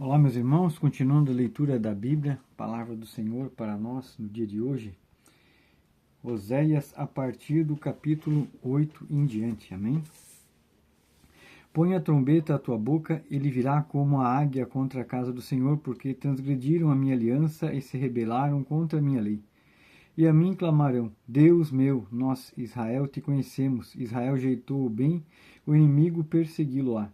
Olá, meus irmãos, continuando a leitura da Bíblia, palavra do Senhor para nós no dia de hoje, Oséias, a partir do capítulo 8 em diante, amém? Põe a trombeta à tua boca, ele virá como a águia contra a casa do Senhor, porque transgrediram a minha aliança e se rebelaram contra a minha lei. E a mim clamarão: Deus meu, nós, Israel, te conhecemos. Israel jeitou o bem, o inimigo persegui-lo-á.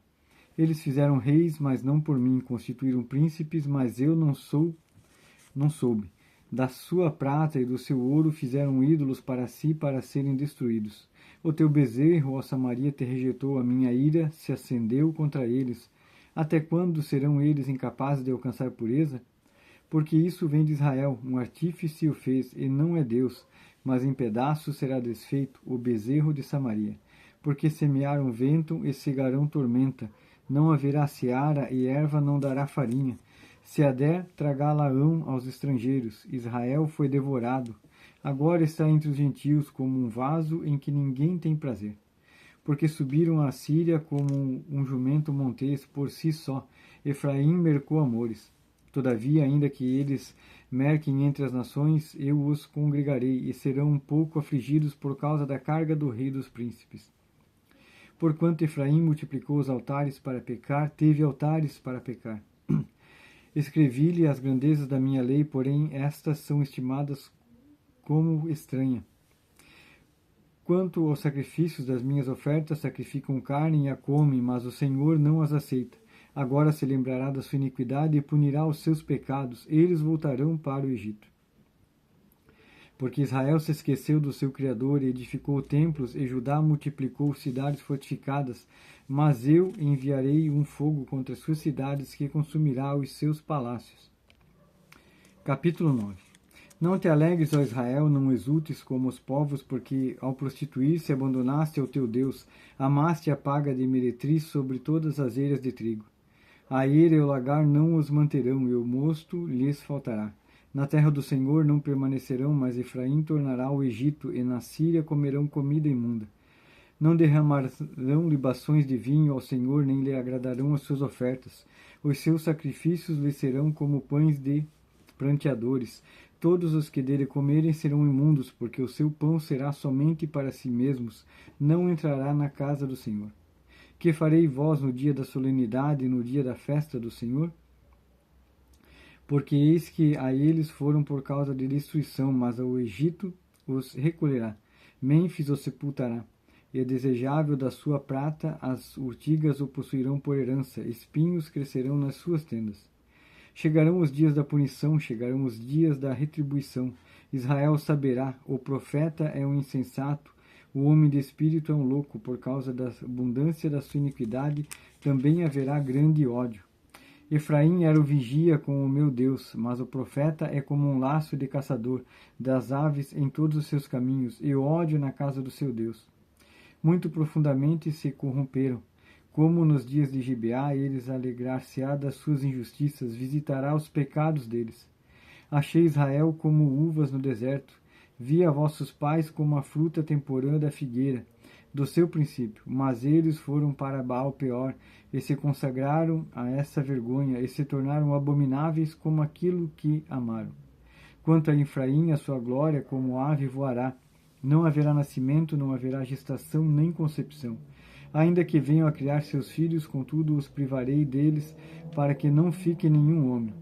Eles fizeram reis, mas não por mim, constituíram príncipes, mas eu não soube. Da sua prata e do seu ouro fizeram ídolos para si, para serem destruídos. O teu bezerro, ó Samaria, te rejeitou, a minha ira se acendeu contra eles. Até quando serão eles incapazes de alcançar pureza? Porque isso vem de Israel, um artífice o fez, e não é Deus, mas em pedaços será desfeito o bezerro de Samaria. Porque semearam vento e cegarão tormenta, não haverá seara e erva não dará farinha. Se a der, tragá-la-ão aos estrangeiros. Israel foi devorado. Agora está entre os gentios como um vaso em que ninguém tem prazer. Porque subiram a Síria como um jumento montês por si só. Efraim mercou amores. Todavia, ainda que eles merquem entre as nações, eu os congregarei, e serão um pouco afligidos por causa da carga do rei dos príncipes. Porquanto Efraim multiplicou os altares para pecar, teve altares para pecar. Escrevi-lhe as grandezas da minha lei, porém estas são estimadas como estranha. Quanto aos sacrifícios das minhas ofertas, sacrificam carne e a comem, mas o Senhor não as aceita. Agora se lembrará da sua iniquidade e punirá os seus pecados. Eles voltarão para o Egito. Porque Israel se esqueceu do seu Criador e edificou templos, e Judá multiplicou cidades fortificadas. Mas eu enviarei um fogo contra as suas cidades, que consumirá os seus palácios. Capítulo 9. Não te alegres, ó Israel, não exultes como os povos, porque ao prostituir-se abandonaste ao teu Deus, amaste a paga de meretriz sobre todas as eiras de trigo. A eira e o lagar não os manterão, e o mosto lhes faltará. Na terra do Senhor não permanecerão, mas Efraim tornará ao Egito, e na Síria comerão comida imunda. Não derramarão libações de vinho ao Senhor, nem lhe agradarão as suas ofertas. Os seus sacrifícios lhe serão como pães de pranteadores. Todos os que dele comerem serão imundos, porque o seu pão será somente para si mesmos, não entrará na casa do Senhor. Que farei vós no dia da solenidade e no dia da festa do Senhor? Porque eis que a eles foram por causa de destruição, mas ao Egito os recolherá. Mênfis os sepultará. E é desejável da sua prata, as urtigas o possuirão por herança, espinhos crescerão nas suas tendas. Chegarão os dias da punição, chegarão os dias da retribuição. Israel saberá, o profeta é um insensato, o homem de espírito é um louco, por causa da abundância da sua iniquidade, também haverá grande ódio. Efraim era o vigia com o meu Deus, mas o profeta é como um laço de caçador das aves em todos os seus caminhos, e ódio na casa do seu Deus. Muito profundamente se corromperam. Como nos dias de Gibeá, eles alegrar-se-á das suas injustiças, visitará os pecados deles. Achei Israel como uvas no deserto, vi a vossos pais como a fruta temporã da figueira, do seu princípio, mas eles foram para Baal-peor, e se consagraram a essa vergonha, e se tornaram abomináveis como aquilo que amaram. Quanto a Efraim, a sua glória como ave voará, não haverá nascimento, não haverá gestação nem concepção. Ainda que venham a criar seus filhos, contudo os privarei deles, para que não fique nenhum homem.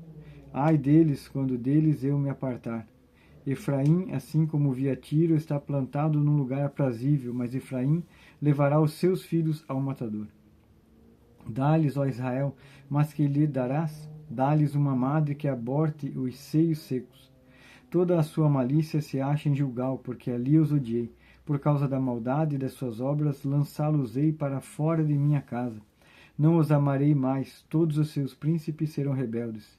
Ai deles, quando deles eu me apartar. Efraim, assim como via Tiro, está plantado num lugar aprazível, mas Efraim levará os seus filhos ao matador. Dá-lhes, ó Israel, mas que lhe darás? Dá-lhes uma madre que aborte os seios secos. Toda a sua malícia se acha em Gilgal, porque ali os odiei. Por causa da maldade das suas obras, lançá-los-ei para fora de minha casa. Não os amarei mais, todos os seus príncipes serão rebeldes.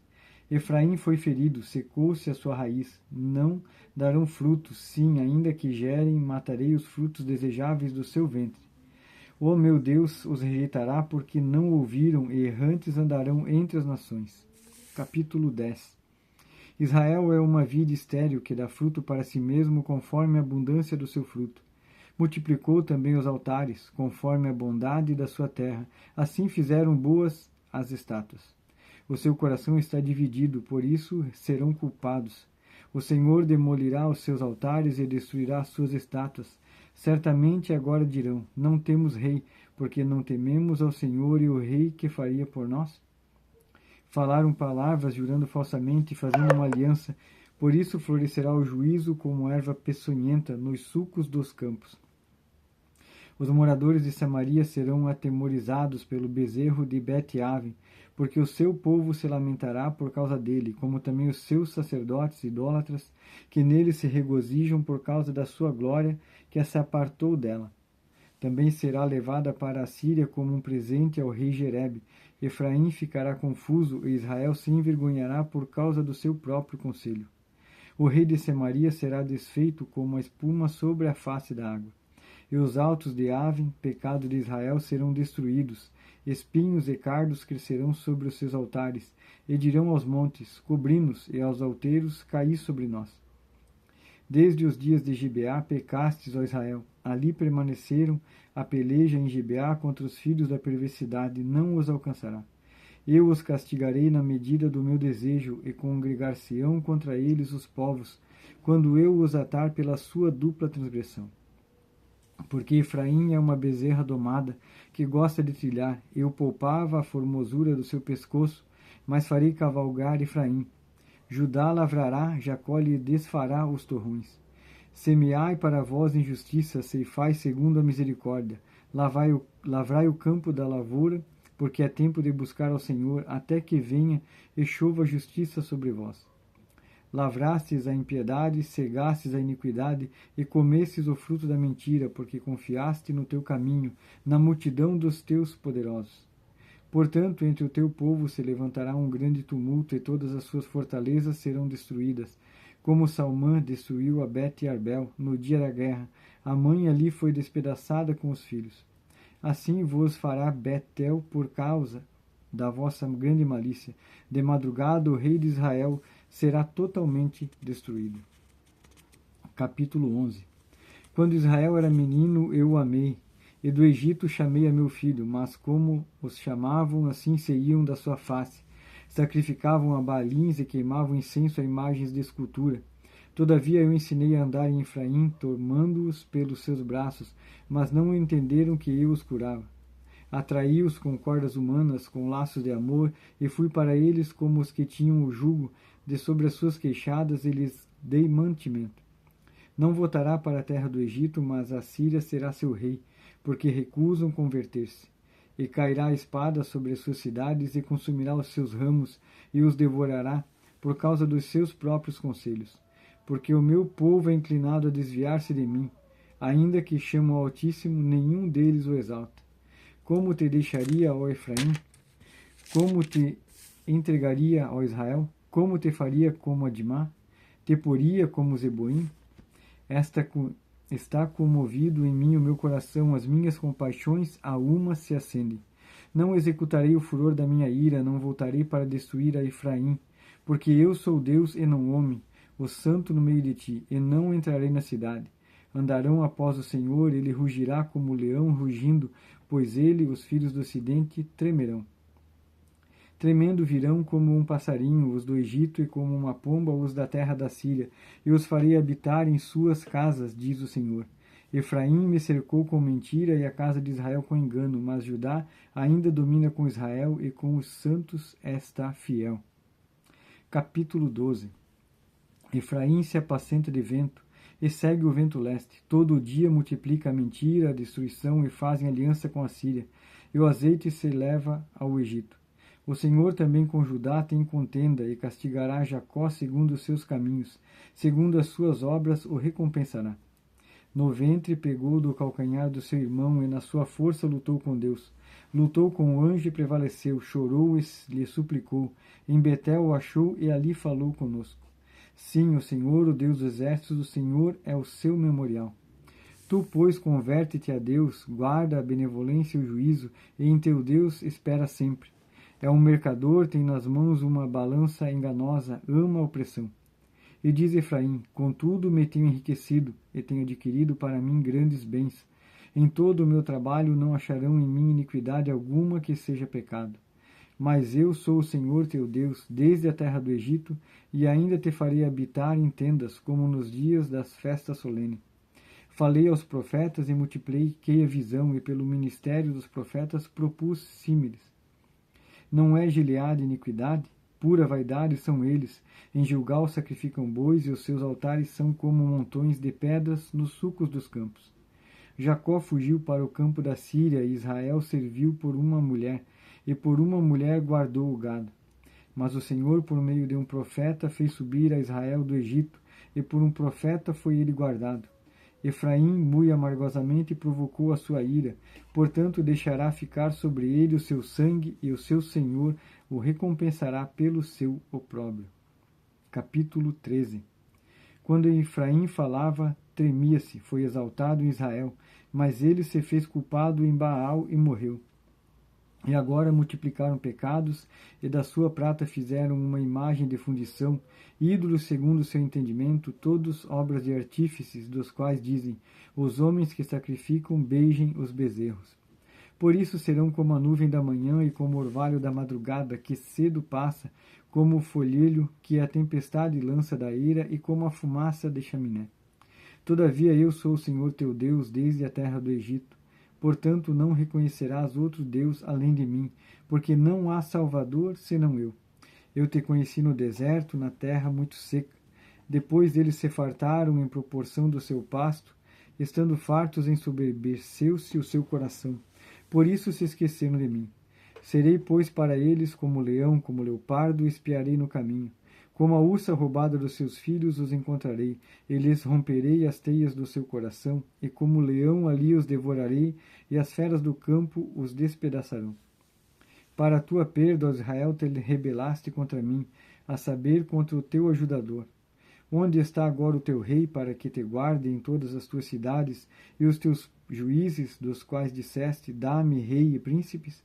Efraim foi ferido, secou-se a sua raiz. Não darão frutos, sim, ainda que gerem, matarei os frutos desejáveis do seu ventre. O meu Deus os rejeitará, porque não ouviram, e errantes andarão entre as nações. Capítulo 10. Israel é uma vide estéril que dá fruto para si mesmo conforme a abundância do seu fruto. Multiplicou também os altares, conforme a bondade da sua terra. Assim fizeram boas as estátuas. O seu coração está dividido, por isso serão culpados. O Senhor demolirá os seus altares e destruirá as suas estátuas. Certamente agora dirão, não temos rei, porque não tememos ao Senhor e o rei que faria por nós? Falaram palavras, jurando falsamente e fazendo uma aliança. Por isso florescerá o juízo como erva peçonhenta nos sulcos dos campos. Os moradores de Samaria serão atemorizados pelo bezerro de Bet-Aven, porque o seu povo se lamentará por causa dele, como também os seus sacerdotes idólatras, que nele se regozijam por causa da sua glória, que se apartou dela. Também será levada para a Síria como um presente ao rei Jerebe. Efraim ficará confuso e Israel se envergonhará por causa do seu próprio conselho. O rei de Samaria será desfeito como a espuma sobre a face da água. E os altos de Aven, pecado de Israel, serão destruídos. Espinhos e cardos crescerão sobre os seus altares, e dirão aos montes, cobri-nos, e aos alteiros, caí sobre nós. Desde os dias de Gibeá pecastes, ó Israel. Ali permaneceram a peleja em Gibeá contra os filhos da perversidade, não os alcançará. Eu os castigarei na medida do meu desejo, e congregar-se-ão contra eles os povos, quando eu os atar pela sua dupla transgressão. Porque Efraim é uma bezerra domada, que gosta de trilhar. Eu poupava a formosura do seu pescoço, mas farei cavalgar Efraim. Judá lavrará, Jacó lhe desfará os torrões. Semeai para vós injustiça, ceifai segundo a misericórdia. Lavrai o campo da lavoura, porque é tempo de buscar ao Senhor, até que venha e chova a justiça sobre vós. Lavrastes a impiedade, cegastes a iniquidade, e comestes o fruto da mentira, porque confiaste no teu caminho, na multidão dos teus poderosos. Portanto, entre o teu povo se levantará um grande tumulto, e todas as suas fortalezas serão destruídas, como Salmã destruiu a Bet-Arbel no dia da guerra. A mãe ali foi despedaçada com os filhos. Assim vos fará Betel por causa da vossa grande malícia. De madrugada o rei de Israel será totalmente destruído. Capítulo 11. Quando Israel era menino, eu o amei, e do Egito chamei a meu filho, mas como os chamavam, assim se iam da sua face. Sacrificavam a Baalins e queimavam incenso a imagens de escultura. Todavia eu ensinei a andar em Efraim, tomando-os pelos seus braços, mas não entenderam que eu os curava. Atraí-os com cordas humanas, com laços de amor, e fui para eles como os que tinham o jugo de sobre as suas queixadas, e lhes dei mantimento. Não voltará para a terra do Egito, mas a Síria será seu rei, porque recusam converter-se. E cairá a espada sobre as suas cidades, e consumirá os seus ramos, e os devorará, por causa dos seus próprios conselhos. Porque o meu povo é inclinado a desviar-se de mim, ainda que chamo ao Altíssimo, nenhum deles o exalta. Como te deixaria, ó Efraim? Como te entregaria, ó Israel? Como te faria como Adimá? Te poria como Zeboim? Está comovido em mim o meu coração, as minhas compaixões a uma se acendem. Não executarei o furor da minha ira, não voltarei para destruir a Efraim, porque eu sou Deus e não homem, o santo no meio de ti, e não entrarei na cidade. Andarão após o Senhor, ele rugirá como o leão rugindo, pois ele, os filhos do ocidente, tremerão. Tremendo virão como um passarinho os do Egito, e como uma pomba os da terra da Síria, e os farei habitar em suas casas, diz o Senhor. Efraim me cercou com mentira, e a casa de Israel com engano, mas Judá ainda domina com Israel, e com os santos está fiel. Capítulo 12. Efraim se apacenta de vento, e segue o vento leste. Todo dia multiplica a mentira, a destruição, e fazem aliança com a Síria, e o azeite se leva ao Egito. O Senhor também com Judá tem contenda, e castigará Jacó segundo os seus caminhos, segundo as suas obras o recompensará. No ventre pegou do calcanhar do seu irmão, e na sua força lutou com Deus. Lutou com o anjo e prevaleceu, chorou e lhe suplicou. Em Betel o achou e ali falou conosco. Sim, o Senhor, o Deus dos exércitos, o Senhor é o seu memorial. Tu, pois, converte-te a Deus, guarda a benevolência e o juízo, e em teu Deus espera sempre. É um mercador, tem nas mãos uma balança enganosa, ama a opressão. E diz Efraim, contudo me tenho enriquecido, e tenho adquirido para mim grandes bens. Em todo o meu trabalho não acharão em mim iniquidade alguma que seja pecado. Mas eu sou o Senhor teu Deus, desde a terra do Egito, e ainda te farei habitar em tendas, como nos dias das festas solenes. Falei aos profetas e multipliquei a visão, e pelo ministério dos profetas propus símiles. Não é Gileade iniquidade? Pura vaidade são eles. Em Gilgal sacrificam bois, e os seus altares são como montões de pedras nos sulcos dos campos. Jacó fugiu para o campo da Síria, e Israel serviu por uma mulher, e por uma mulher guardou o gado. Mas o Senhor, por meio de um profeta, fez subir a Israel do Egito, e por um profeta foi ele guardado. Efraim muito amargosamente provocou a sua ira, portanto deixará ficar sobre ele o seu sangue, e o seu Senhor o recompensará pelo seu opróbrio. Capítulo 13. Quando Efraim falava, tremia-se, foi exaltado em Israel, mas ele se fez culpado em Baal e morreu. E agora multiplicaram pecados, e da sua prata fizeram uma imagem de fundição, ídolos segundo o seu entendimento, todos obras de artífices, dos quais dizem, os homens que sacrificam beijem os bezerros. Por isso serão como a nuvem da manhã e como o orvalho da madrugada, que cedo passa, como o folhelho que a tempestade lança da ira e como a fumaça de chaminé. Todavia eu sou o Senhor teu Deus desde a terra do Egito. Portanto, não reconhecerás outro Deus além de mim, porque não há Salvador senão eu. Eu te conheci no deserto, na terra muito seca. Depois eles se fartaram em proporção do seu pasto, estando fartos ensoberbeceu-se o seu coração. Por isso se esqueceram de mim. Serei, pois, para eles como leão, como leopardo, e espiarei no caminho. Como a ursa roubada dos seus filhos os encontrarei, e lhes romperei as teias do seu coração, e como leão ali os devorarei, e as feras do campo os despedaçarão. Para a tua perda, ó Israel, te rebelaste contra mim, a saber, contra o teu ajudador. Onde está agora o teu rei, para que te guarde em todas as tuas cidades, e os teus juízes, dos quais disseste, dá-me rei e príncipes?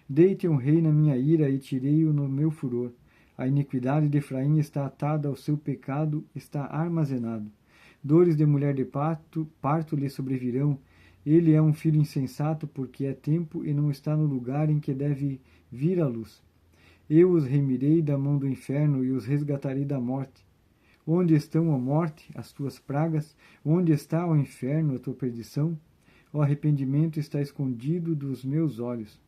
Dei-te um rei na minha ira, e tirei-o no meu furor. A iniquidade de Efraim está atada ao seu pecado, está armazenado. Dores de mulher de parto lhe sobrevirão. Ele é um filho insensato, porque é tempo e não está no lugar em que deve vir a luz. Eu os remirei da mão do inferno e os resgatarei da morte. Onde estão a morte, as tuas pragas? Onde está o inferno, a tua perdição? O arrependimento está escondido dos meus olhos.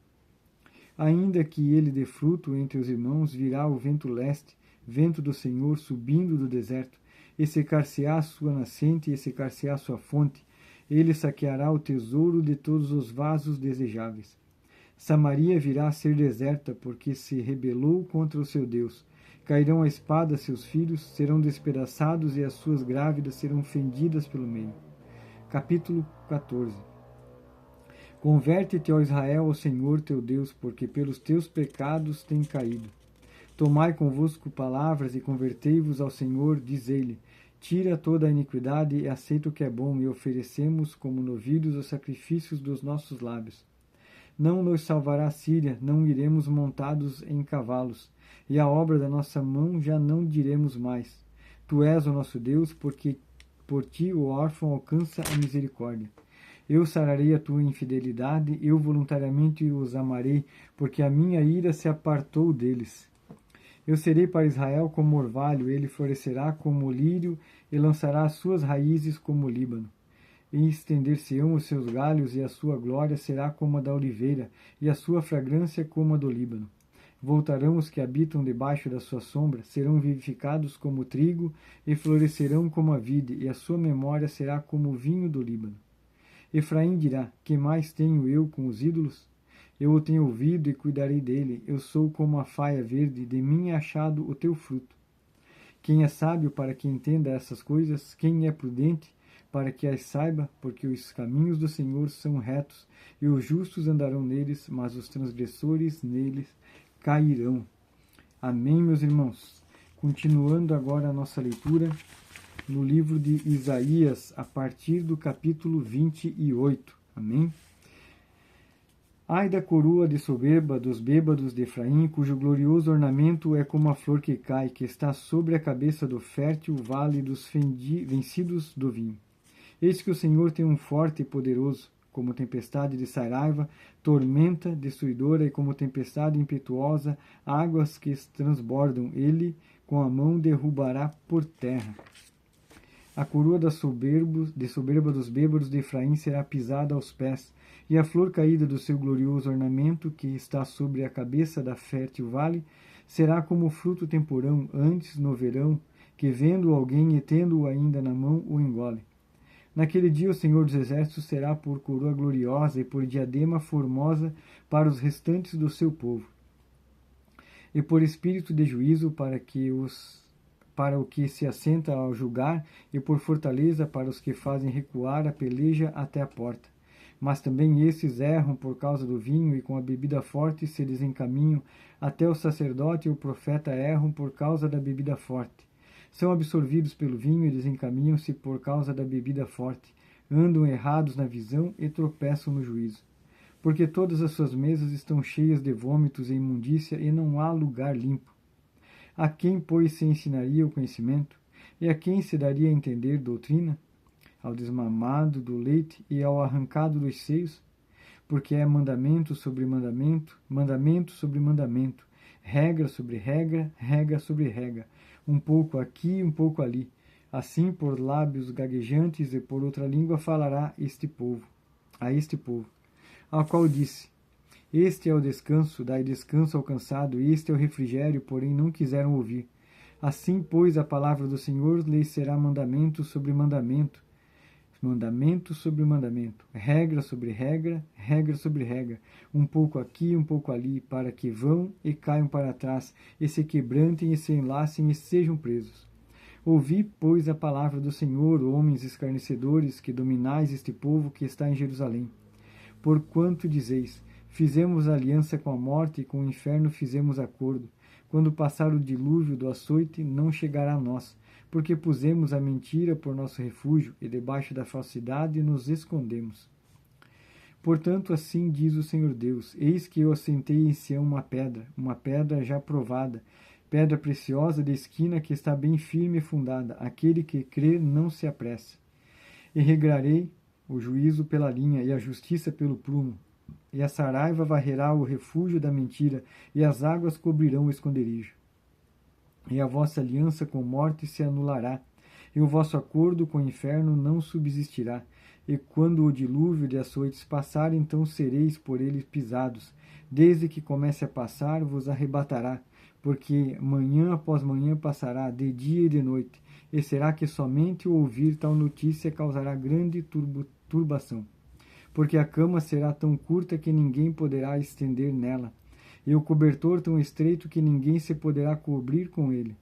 Ainda que ele dê fruto entre os irmãos, virá o vento leste, vento do Senhor subindo do deserto, e secar-se-á a sua nascente, e secar-se-á a sua fonte. Ele saqueará o tesouro de todos os vasos desejáveis. Samaria virá a ser deserta, porque se rebelou contra o seu Deus. Cairão a espada seus filhos, serão despedaçados, e as suas grávidas serão fendidas pelo meio. Capítulo 14. Converte-te, ó Israel, ao Senhor teu Deus, porque pelos teus pecados tem caído. Tomai convosco palavras e convertei-vos ao Senhor, diz-ele. Tira toda a iniquidade e aceita o que é bom, e oferecemos como novilhos os sacrifícios dos nossos lábios. Não nos salvará a Síria, não iremos montados em cavalos, e a obra da nossa mão já não diremos mais. Tu és o nosso Deus, porque por ti o órfão alcança a misericórdia. Eu sararei a tua infidelidade, eu voluntariamente os amarei, porque a minha ira se apartou deles. Eu serei para Israel como orvalho, ele florescerá como o lírio e lançará as suas raízes como o Líbano. E estender-se-ão os seus galhos, e a sua glória será como a da oliveira, e a sua fragrância como a do Líbano. Voltarão os que habitam debaixo da sua sombra, serão vivificados como o trigo, e florescerão como a vide, e a sua memória será como o vinho do Líbano. Efraim dirá, que mais tenho eu com os ídolos? Eu o tenho ouvido e cuidarei dele, eu sou como a faia verde, de mim é achado o teu fruto. Quem é sábio para que entenda essas coisas? Quem é prudente para que as saiba? Porque os caminhos do Senhor são retos, e os justos andarão neles, mas os transgressores neles cairão. Amém, meus irmãos? Continuando agora a nossa leitura no livro de Isaías, a partir do capítulo 28. Amém? Ai da coroa de soberba dos bêbados de Efraim, cujo glorioso ornamento é como a flor que cai, que está sobre a cabeça do fértil vale dos vencidos do vinho. Eis que o Senhor tem um forte e poderoso, como tempestade de Saraiva, tormenta destruidora, e como tempestade impetuosa, águas que transbordam, ele com a mão derrubará por terra. A coroa de soberba dos bêbados de Efraim será pisada aos pés, e a flor caída do seu glorioso ornamento, que está sobre a cabeça da fértil vale, será como o fruto temporão antes no verão, que vendo alguém e tendo-o ainda na mão, o engole. Naquele dia o Senhor dos Exércitos será por coroa gloriosa e por diadema formosa para os restantes do seu povo, e por espírito de juízo para o que se assenta ao julgar, e por fortaleza para os que fazem recuar a peleja até a porta. Mas também esses erram por causa do vinho, e com a bebida forte se desencaminham, até o sacerdote e o profeta erram por causa da bebida forte. São absorvidos pelo vinho e desencaminham-se por causa da bebida forte, andam errados na visão e tropeçam no juízo. Porque todas as suas mesas estão cheias de vômitos e imundícia, e não há lugar limpo. A quem, pois, se ensinaria o conhecimento? E a quem se daria a entender doutrina? Ao desmamado do leite e ao arrancado dos seios? Porque é mandamento sobre mandamento, mandamento sobre mandamento, regra sobre regra, regra sobre regra, um pouco aqui, um pouco ali. Assim, por lábios gaguejantes e por outra língua falará a este povo, ao qual disse: este é o descanso, dai descanso ao cansado, este é o refrigério, porém não quiseram ouvir. Assim, pois, a palavra do Senhor lhes será mandamento sobre mandamento, mandamento sobre mandamento, regra sobre regra, regra sobre regra, um pouco aqui, um pouco ali, para que vão e caiam para trás, e se quebrantem e se enlacem e sejam presos. Ouvi, pois, a palavra do Senhor, homens escarnecedores, que dominais este povo que está em Jerusalém. Porquanto dizeis: fizemos aliança com a morte, e com o inferno fizemos acordo. Quando passar o dilúvio do açoite, não chegará a nós, porque pusemos a mentira por nosso refúgio, e debaixo da falsidade nos escondemos. Portanto, assim diz o Senhor Deus: eis que eu assentei em Sião uma pedra já provada, pedra preciosa de esquina que está bem firme e fundada. Aquele que crê não se apressa. E regrarei o juízo pela linha, e a justiça pelo prumo. E a saraiva varrerá o refúgio da mentira, e as águas cobrirão o esconderijo. E a vossa aliança com morte se anulará, e o vosso acordo com o inferno não subsistirá. E quando o dilúvio de açoites passar, então sereis por ele pisados. Desde que comece a passar, vos arrebatará, porque manhã após manhã passará, de dia e de noite. E será que somente o ouvir tal notícia causará grande turbação? Porque a cama será tão curta que ninguém poderá estender nela, e o cobertor tão estreito que ninguém se poderá cobrir com ele.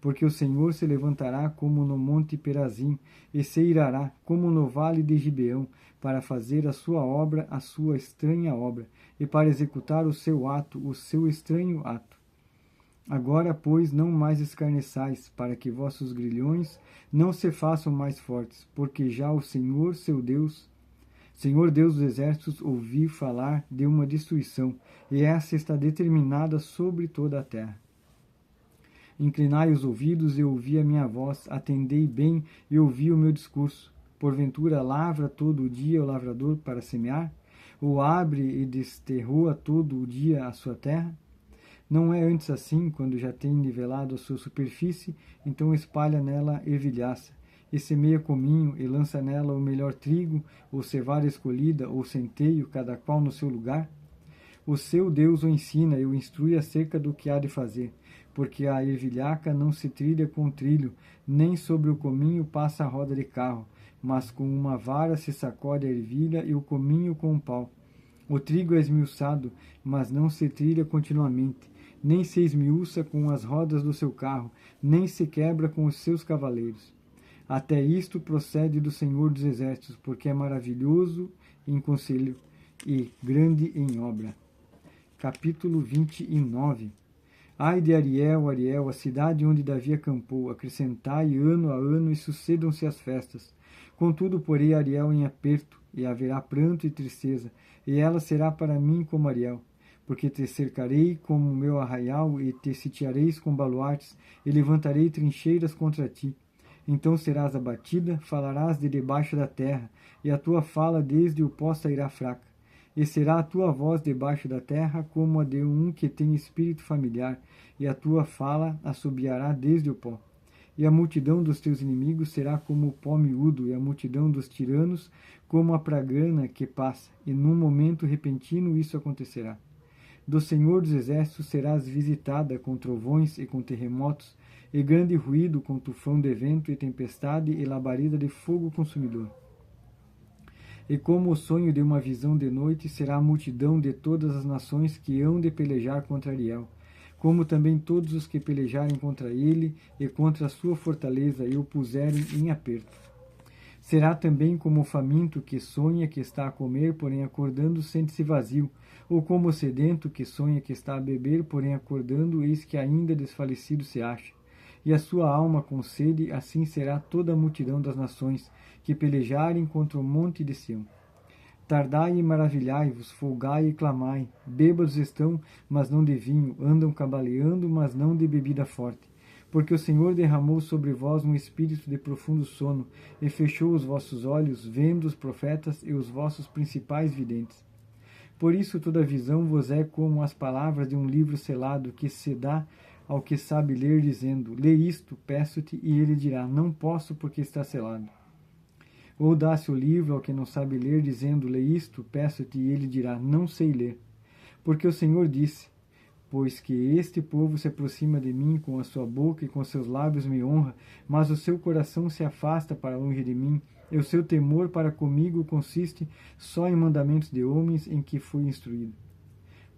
Porque o Senhor se levantará como no monte Perazim, e se irará como no vale de Gibeão, para fazer a sua obra, a sua estranha obra, e para executar o seu ato, o seu estranho ato. Agora, pois, não mais escarneçais, para que vossos grilhões não se façam mais fortes, porque já o Senhor, Senhor Deus dos Exércitos, ouvi falar de uma destruição, e essa está determinada sobre toda a terra. Inclinai os ouvidos e ouvi a minha voz, atendei bem e ouvi o meu discurso. Porventura lavra todo o dia o lavrador para semear? Ou abre e desterroa todo o dia a sua terra? Não é antes assim, quando já tem nivelado a sua superfície, então espalha nela ervilhaça, e semeia cominho, e lança nela o melhor trigo, ou cevada escolhida, ou centeio, cada qual no seu lugar? O seu Deus o ensina e o instrui acerca do que há de fazer, porque a ervilhaca não se trilha com trilho, nem sobre o cominho passa a roda de carro, mas com uma vara se sacode a ervilha e o cominho com um pau. O trigo é esmiuçado, mas não se trilha continuamente, nem se esmiuça com as rodas do seu carro, nem se quebra com os seus cavaleiros. Até isto procede do Senhor dos Exércitos, porque é maravilhoso em conselho e grande em obra. Capítulo 29. Ai de Ariel, Ariel, a cidade onde Davi acampou, acrescentai ano a ano e sucedam-se as festas. Contudo, porei Ariel em aperto, e haverá pranto e tristeza, e ela será para mim como Ariel. Porque te cercarei como meu arraial, e te sitiareis com baluartes, e levantarei trincheiras contra ti. Então serás abatida, falarás de debaixo da terra, e a tua fala desde o pó sairá fraca. E será a tua voz debaixo da terra como a de um que tem espírito familiar, e a tua fala assobiará desde o pó. E a multidão dos teus inimigos será como o pó miúdo, e a multidão dos tiranos como a pragrana que passa, e num momento repentino isso acontecerá. Do Senhor dos Exércitos serás visitada com trovões e com terremotos, e grande ruído com tufão de vento e tempestade e labareda de fogo consumidor. E como o sonho de uma visão de noite será a multidão de todas as nações que hão de pelejar contra Ariel, como também todos os que pelejarem contra ele e contra a sua fortaleza e o puserem em aperto. Será também como o faminto que sonha que está a comer, porém acordando sente-se vazio, ou como o sedento que sonha que está a beber, porém acordando eis que ainda desfalecido se acha. E a sua alma com sede, assim será toda a multidão das nações que pelejarem contra o monte de Sião. Tardai e maravilhai-vos, folgai e clamai. Bêbados estão, mas não de vinho, andam cambaleando, mas não de bebida forte. Porque o Senhor derramou sobre vós um espírito de profundo sono, e fechou os vossos olhos, vendo os profetas e os vossos principais videntes. Por isso toda visão vos é como as palavras de um livro selado, que se dá ao que sabe ler, dizendo, lê isto, peço-te, e ele dirá, não posso porque está selado. Ou dá-se o livro ao que não sabe ler, dizendo, lê isto, peço-te, e ele dirá, não sei ler. Porque o Senhor disse, pois que este povo se aproxima de mim com a sua boca e com seus lábios me honra, mas o seu coração se afasta para longe de mim, e o seu temor para comigo consiste só em mandamentos de homens em que fui instruído.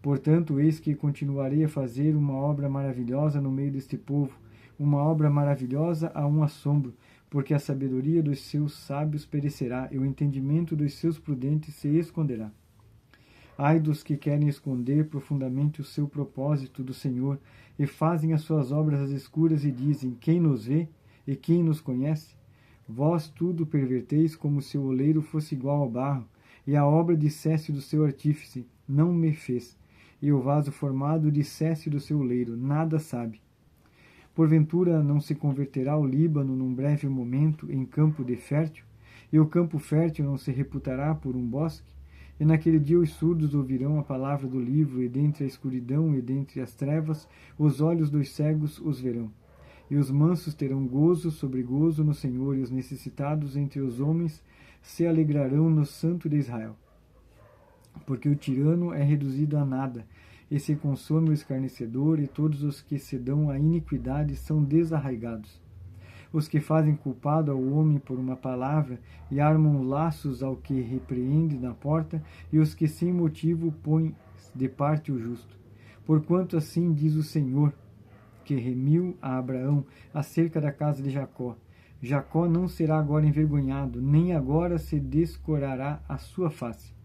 Portanto, eis que continuarei a fazer uma obra maravilhosa no meio deste povo, uma obra maravilhosa a um assombro, porque a sabedoria dos seus sábios perecerá, e o entendimento dos seus prudentes se esconderá. Ai dos que querem esconder profundamente o seu propósito do Senhor, e fazem as suas obras às escuras, e dizem, quem nos vê e quem nos conhece? Vós tudo perverteis como se o oleiro fosse igual ao barro, e a obra dissesse do seu artífice, não me fez, e o vaso formado dissesse do seu oleiro, nada sabe. Porventura não se converterá o Líbano num breve momento em campo de fértil, e o campo fértil não se reputará por um bosque? E naquele dia os surdos ouvirão a palavra do livro, e dentre a escuridão e dentre as trevas, os olhos dos cegos os verão. E os mansos terão gozo sobre gozo no Senhor, e os necessitados entre os homens se alegrarão no Santo de Israel. Porque o tirano é reduzido a nada, e se consome o escarnecedor, e todos os que se dão à iniquidade são desarraigados. Os que fazem culpado ao homem por uma palavra, e armam laços ao que repreende na porta, e os que sem motivo põem de parte o justo. Porquanto assim diz o Senhor, que remiu a Abraão acerca da casa de Jacó. Jacó não será agora envergonhado, nem agora se descorará a sua face.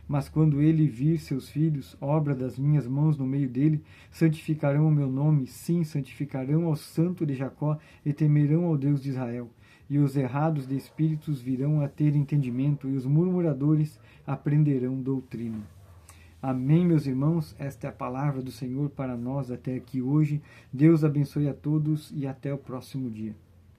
Mas quando ele vir seus filhos, obra das minhas mãos no meio dele, santificarão o meu nome, sim, santificarão ao Santo de Jacó e temerão ao Deus de Israel. E os errados de espíritos virão a ter entendimento, e os murmuradores aprenderão doutrina. Amém, meus irmãos? Esta é a palavra do Senhor para nós até aqui hoje. Deus abençoe a todos e até o próximo dia.